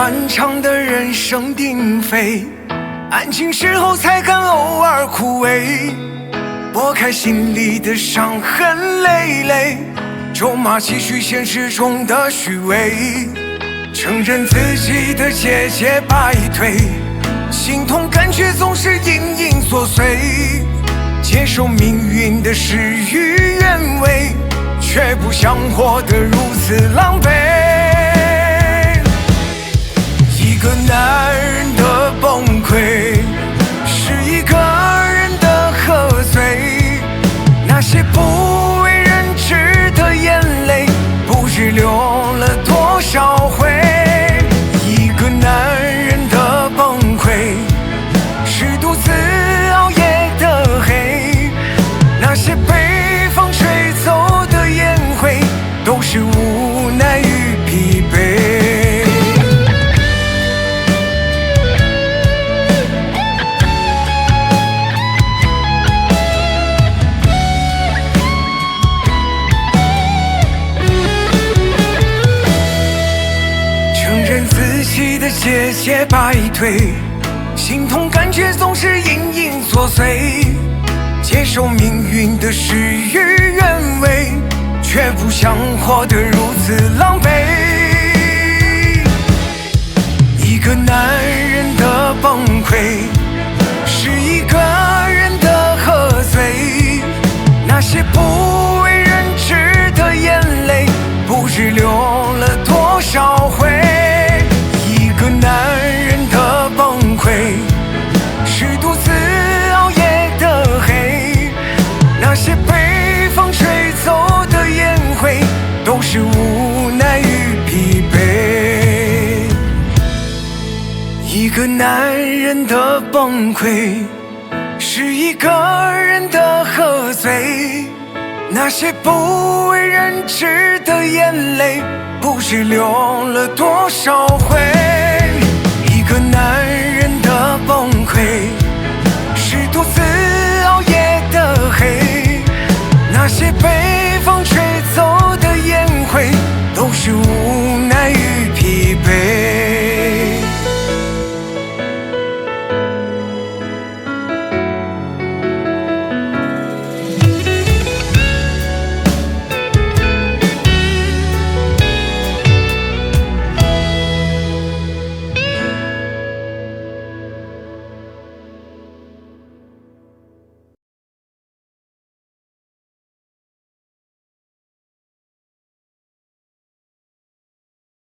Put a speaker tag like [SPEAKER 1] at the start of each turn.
[SPEAKER 1] 漫长的人声鼎沸，安静时候才敢偶尔枯萎，拨开心里的伤痕累累，咒骂继续现实中的虚伪，承认自己的节节败退，心痛感觉总是隐隐作祟，接受命运的事与愿违，却不想活得如此狼狈。一个男人的崩溃，是一个人的喝醉，那些不为人知的眼泪，不知流了多少回。一个男人的崩溃，是独自熬夜的黑，那些被风吹走的烟灰，都是无奈与疲惫。自己的节节败退，心痛感觉总是隐隐作祟，接受命运的事与愿违，却不想活得如此狼狈。一个男人的崩溃，是一个人的喝醉，那些不为人知的眼泪，不知流了多少回。一个男人的崩溃，是独自熬夜的黑，那些被风吹走的烟灰，都是无奈与疲惫。一个男人的崩溃，是一个人的喝醉，那些不为人知的眼泪，不知流了多少回。一个男人的崩溃，是独自熬夜的黑，那些被